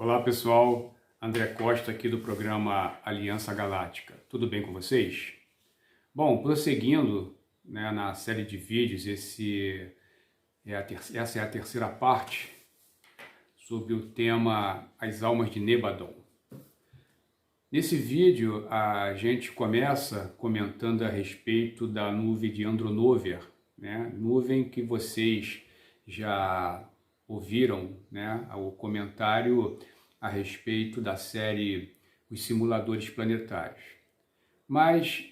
Olá pessoal, André Costa aqui do programa Aliança Galáctica. Tudo bem com vocês? Bom, prosseguindo, na série de vídeos, essa é a terceira parte sobre o tema As Almas de Nebadon. Nesse vídeo a gente começa comentando a respeito da nuvem de Andronover, nuvem que vocês já ouviram, o comentário a respeito da série Os Simuladores Planetários. Mas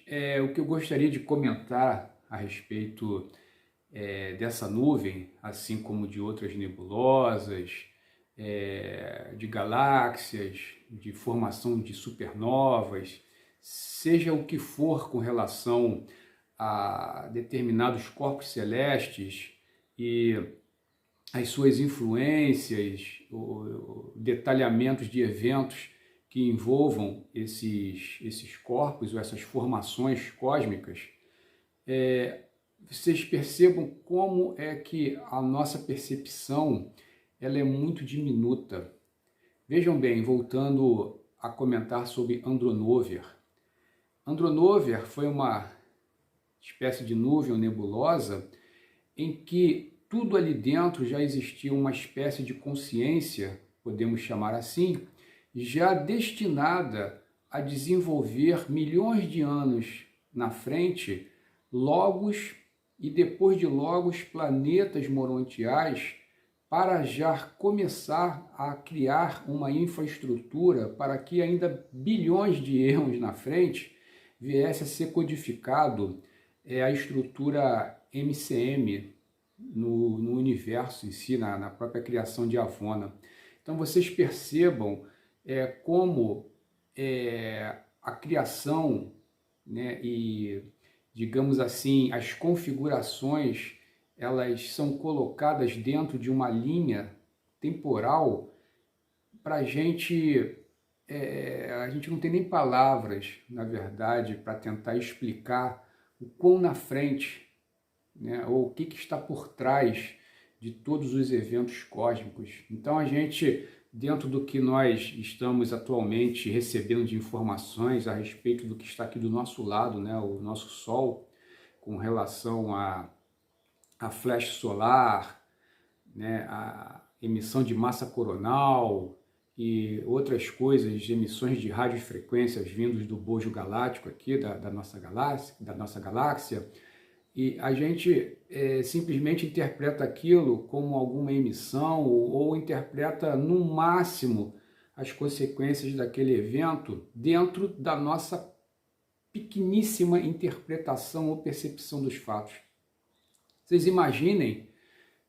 o que eu gostaria de comentar a respeito dessa nuvem, assim como de outras nebulosas, de galáxias, de formação de supernovas, seja o que for com relação a determinados corpos celestes e as suas influências, detalhamentos de eventos que envolvam esses corpos ou essas formações cósmicas, vocês percebam como é que a nossa percepção ela é muito diminuta. Vejam bem, voltando a comentar sobre Andronover. Andronover foi uma espécie de nuvem ou nebulosa em que tudo ali dentro já existia uma espécie de consciência, podemos chamar assim, já destinada a desenvolver milhões de anos na frente logos e depois de logos planetas morontiais para já começar a criar uma infraestrutura para que ainda bilhões de anos na frente viesse a ser codificado a estrutura MCM no universo em si, na própria criação de Avona. Então vocês percebam como a criação, e, digamos assim, as configurações, elas são colocadas dentro de uma linha temporal para a gente não tem nem palavras, na verdade, para tentar explicar o quão na frente, ou o que está por trás de todos os eventos cósmicos. Então a gente, dentro do que nós estamos atualmente recebendo de informações a respeito do que está aqui do nosso lado, o nosso Sol, com relação a flash solar, a emissão de massa coronal e outras coisas, emissões de radiofrequências vindos do bojo galáctico aqui, da nossa galáxia, e a gente simplesmente interpreta aquilo como alguma emissão ou interpreta no máximo as consequências daquele evento dentro da nossa pequeníssima interpretação ou percepção dos fatos. Vocês imaginem,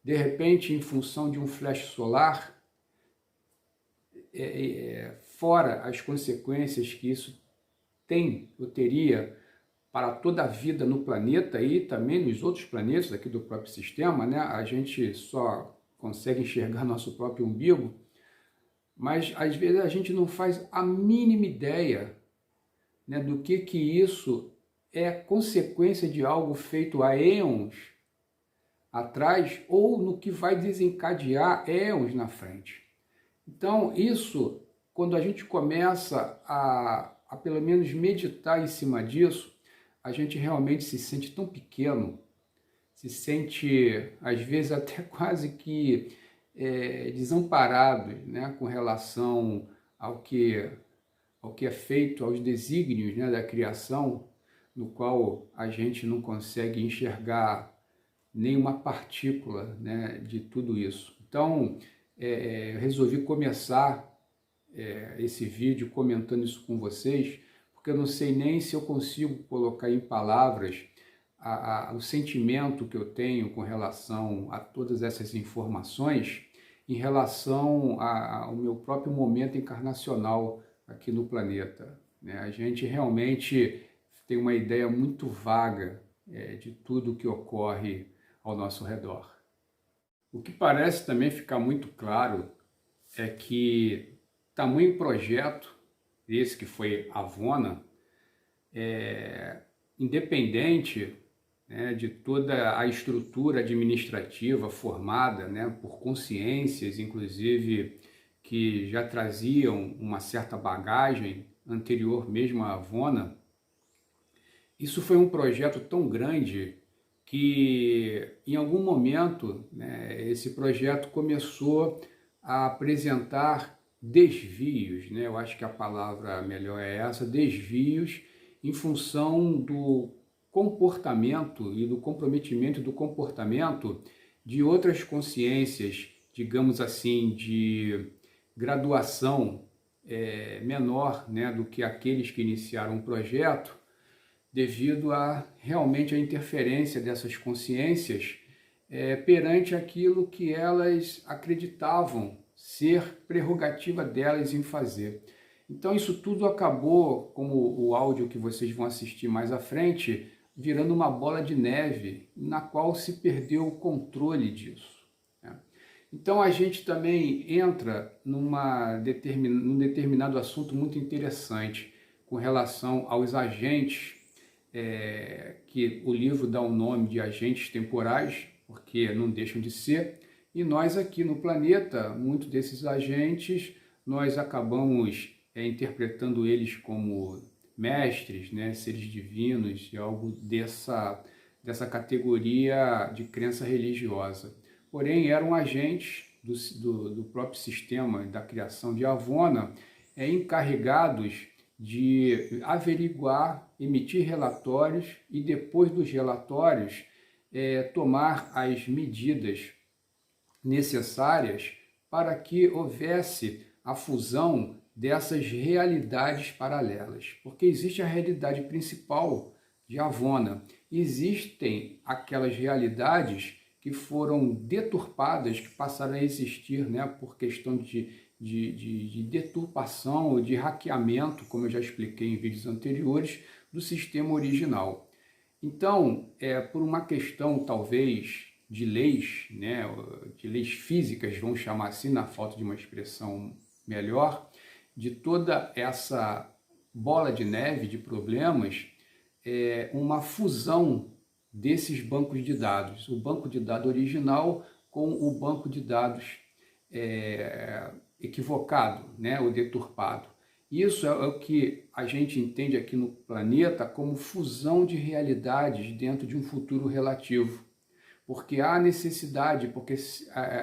de repente, em função de um flash solar, fora as consequências que isso tem ou teria para toda a vida no planeta e também nos outros planetas aqui do próprio sistema, a gente só consegue enxergar nosso próprio umbigo, mas às vezes a gente não faz a mínima ideia do que isso é consequência de algo feito há éons atrás ou no que vai desencadear éons na frente. Então isso, quando a gente começa a pelo menos meditar em cima disso, a gente realmente se sente tão pequeno, se sente às vezes até quase que desamparado, com relação ao que é feito, aos desígnios da criação, no qual a gente não consegue enxergar nenhuma partícula de tudo isso. Então, eu resolvi começar esse vídeo comentando isso com vocês, porque eu não sei nem se eu consigo colocar em palavras o sentimento que eu tenho com relação a todas essas informações, em relação ao meu próprio momento encarnacional aqui no planeta. A gente realmente tem uma ideia muito vaga de tudo que ocorre ao nosso redor. O que parece também ficar muito claro é que tamanho projeto, esse que foi Avona, independente de toda a estrutura administrativa formada por consciências, inclusive que já traziam uma certa bagagem anterior mesmo à Avona. Isso foi um projeto tão grande que, em algum momento, né, esse projeto começou a apresentar desvios, né? Eu acho que a palavra melhor é essa, desvios, em função do comportamento e do comprometimento do comportamento de outras consciências, digamos assim, de graduação menor, né, do que aqueles que iniciaram o projeto, devido a realmente a interferência dessas consciências perante aquilo que elas acreditavam ser prerrogativa delas em fazer. Então isso tudo acabou, como o áudio que vocês vão assistir mais à frente, virando uma bola de neve, na qual se perdeu o controle disso. Então a gente também entra num determinado assunto muito interessante com relação aos agentes, que o livro dá o nome de agentes temporais, porque não deixam de ser, e nós aqui no planeta, muitos desses agentes, nós acabamos interpretando eles como mestres, né, seres divinos, e algo dessa categoria de crença religiosa. Porém, eram agentes do próprio sistema da criação de Avona, encarregados de averiguar, emitir relatórios e, depois dos relatórios, tomar as medidas necessárias para que houvesse a fusão dessas realidades paralelas. Porque existe a realidade principal de Avona, existem aquelas realidades que foram deturpadas, que passaram a existir, né, por questão de deturpação, de hackeamento, como eu já expliquei em vídeos anteriores, do sistema original. Então, por uma questão talvez de leis, né, de leis físicas, vamos chamar assim, na falta de uma expressão melhor, de toda essa bola de neve de problemas, uma fusão desses bancos de dados, o banco de dados original com o banco de dados equivocado, né, ou deturpado. Isso é o que a gente entende aqui no planeta como fusão de realidades dentro de um futuro relativo. Porque há necessidade, porque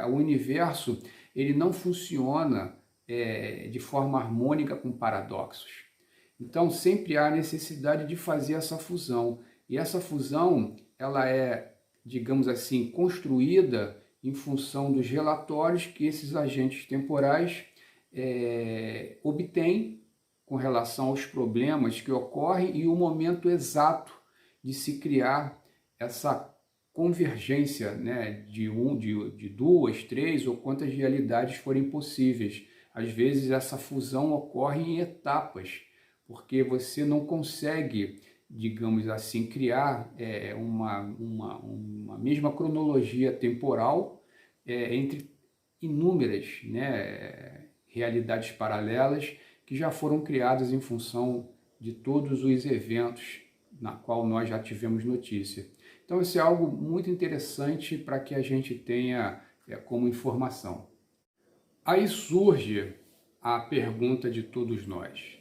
o universo ele não funciona de forma harmônica com paradoxos. Então sempre há necessidade de fazer essa fusão. E essa fusão ela é, digamos assim, construída em função dos relatórios que esses agentes temporais obtêm com relação aos problemas que ocorrem e o momento exato de se criar essa convergência, né, de duas, três ou quantas realidades forem possíveis. Às vezes essa fusão ocorre em etapas, porque você não consegue, digamos assim, criar uma mesma cronologia temporal entre inúmeras, né, realidades paralelas que já foram criadas em função de todos os eventos na qual nós já tivemos notícia. Então isso é algo muito interessante para que a gente tenha como informação. Aí surge a pergunta de todos nós.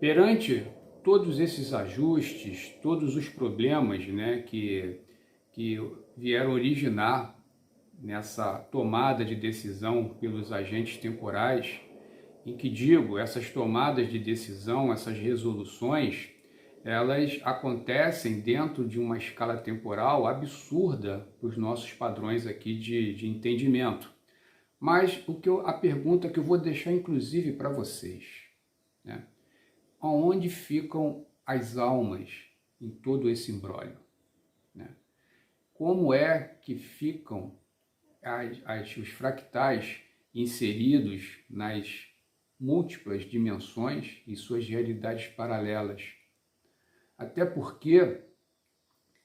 Perante todos esses ajustes, todos os problemas, né, que vieram originar nessa tomada de decisão pelos agentes temporais, em que digo, essas tomadas de decisão, essas resoluções, elas acontecem dentro de uma escala temporal absurda para os nossos padrões aqui de entendimento. Mas a pergunta que eu vou deixar inclusive para vocês, né? Aonde ficam as almas em todo esse imbróglio, né? Como é que ficam os fractais inseridos nas múltiplas dimensões e suas realidades paralelas? Até porque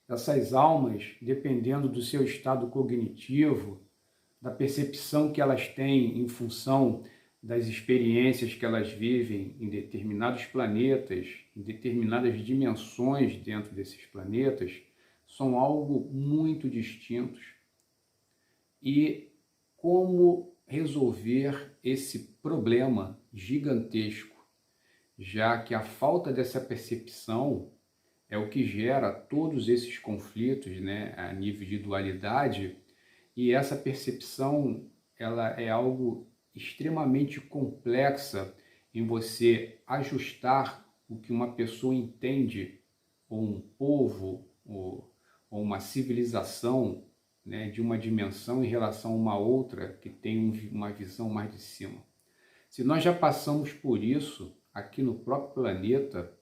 essas almas, dependendo do seu estado cognitivo, da percepção que elas têm em função das experiências que elas vivem em determinados planetas, em determinadas dimensões dentro desses planetas, são algo muito distintos. E como resolver esse problema gigantesco, já que a falta dessa percepção é o que gera todos esses conflitos, né, a nível de dualidade, e essa percepção ela é algo extremamente complexa em você ajustar o que uma pessoa entende, ou um povo, ou uma civilização, né, de uma dimensão em relação a uma outra que tem uma visão mais de cima. Se nós já passamos por isso aqui no próprio planeta,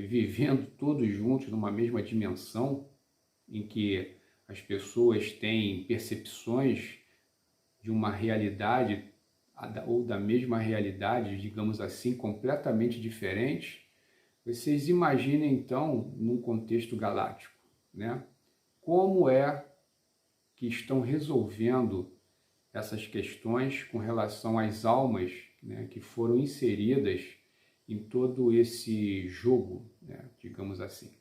vivendo todos juntos numa mesma dimensão, em que as pessoas têm percepções de uma realidade ou da mesma realidade, digamos assim, completamente diferentes, vocês imaginem então num contexto galáctico, né? Como é que estão resolvendo essas questões com relação às almas, né, que foram inseridas em todo esse jogo, né, digamos assim.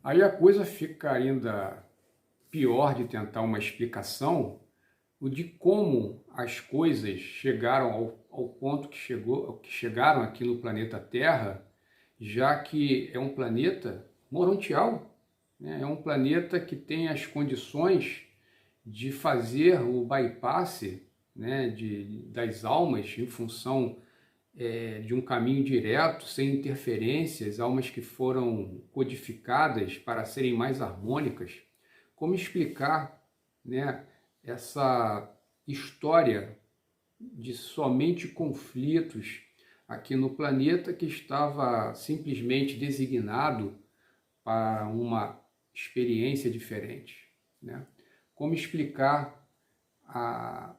Aí a coisa fica ainda pior de tentar uma explicação, o de como as coisas chegaram ao ponto que chegaram aqui no planeta Terra, já que é um planeta morontial, né? É um planeta que tem as condições de fazer o bypass, né, das almas em função de um caminho direto, sem interferências, almas que foram codificadas para serem mais harmônicas. Como explicar, né, essa história de somente conflitos aqui no planeta que estava simplesmente designado para uma experiência diferente, né? Como explicar a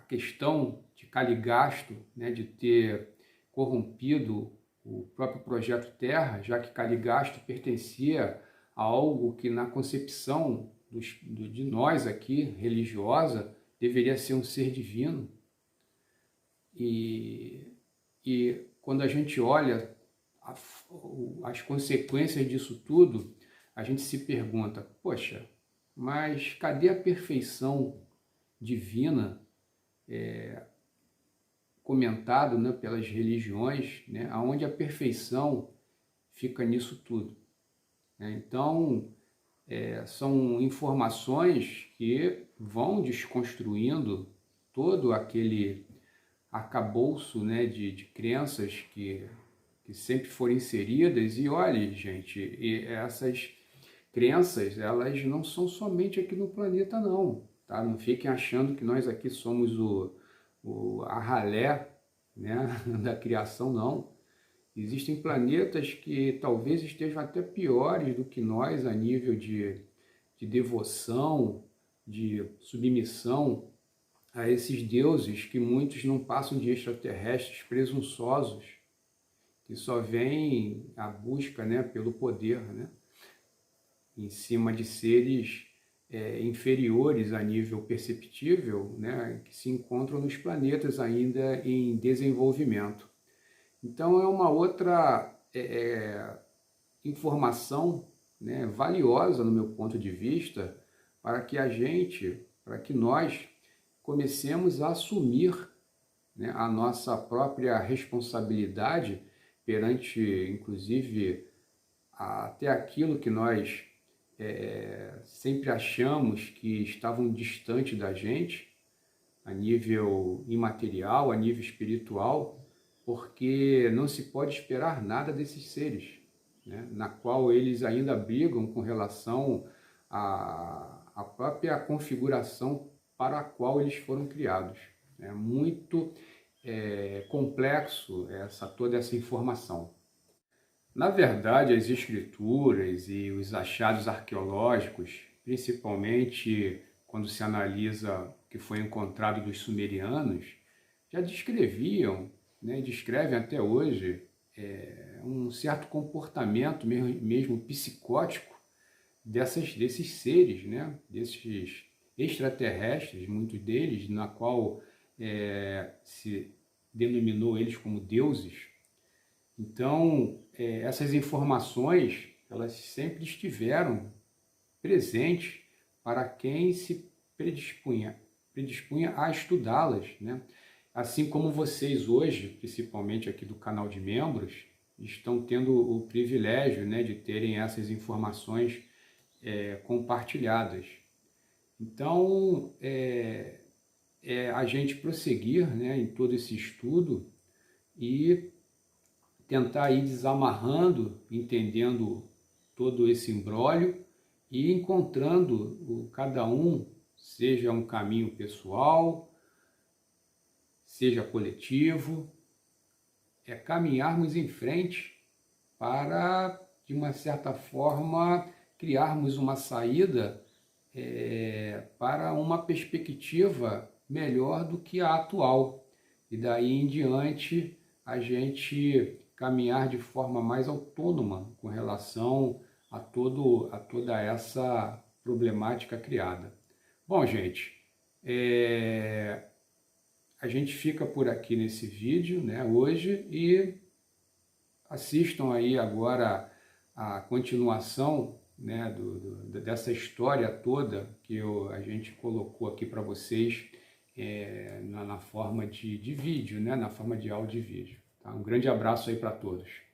questão de Caligasto, né, de ter corrompido o próprio projeto Terra, já que Caligasto pertencia a algo que na concepção de nós aqui, religiosa, deveria ser um ser divino. E quando a gente olha as consequências disso tudo, a gente se pergunta, poxa, mas cadê a perfeição divina comentado, né, pelas religiões, né, onde a perfeição fica nisso tudo, né? Então, são informações que vão desconstruindo todo aquele arcabouço, né, de crenças que sempre foram inseridas. E olha, gente, essas crenças, elas não são somente aqui no planeta, não, tá? Não fiquem achando que nós aqui somos a ralé, né, da criação, não. Existem planetas que talvez estejam até piores do que nós a nível de devoção, de submissão a esses deuses que muitos não passam de extraterrestres presunçosos, que só vêm à busca, né, pelo poder, né, em cima de seres inferiores a nível perceptível, né, que se encontram nos planetas ainda em desenvolvimento. Então é uma outra informação, né, valiosa no meu ponto de vista, para que nós comecemos a assumir, né, a nossa própria responsabilidade perante, inclusive, até aquilo que nós sempre achamos que estavam distante da gente, a nível imaterial, a nível espiritual, porque não se pode esperar nada desses seres, né, na qual eles ainda brigam com relação à própria configuração para a qual eles foram criados. É muito complexo toda essa informação. Na verdade, as escrituras e os achados arqueológicos, principalmente quando se analisa o que foi encontrado dos sumerianos, já descreviam, né, descrevem até hoje um certo comportamento mesmo psicótico desses seres, né, desses extraterrestres, muitos deles, na qual se denominou eles como deuses. Então, essas informações, elas sempre estiveram presentes para quem se predispunha predisponha a estudá-las, né? Assim como vocês hoje, principalmente aqui do canal de membros, estão tendo o privilégio, né, de terem essas informações compartilhadas. Então, a gente prosseguir, né, em todo esse estudo e tentar ir desamarrando, entendendo todo esse imbróglio e encontrando cada um, seja um caminho pessoal, seja coletivo, caminharmos em frente para, de uma certa forma, criarmos uma saída para uma perspectiva melhor do que a atual. E daí em diante a gente caminhar de forma mais autônoma com relação a toda essa problemática criada. Bom, gente, a gente fica por aqui nesse vídeo, né, hoje, e assistam aí agora a continuação, né, dessa história toda que a gente colocou aqui para vocês na forma de vídeo, né, na forma de áudio e vídeo. Tá? Um grande abraço aí para todos.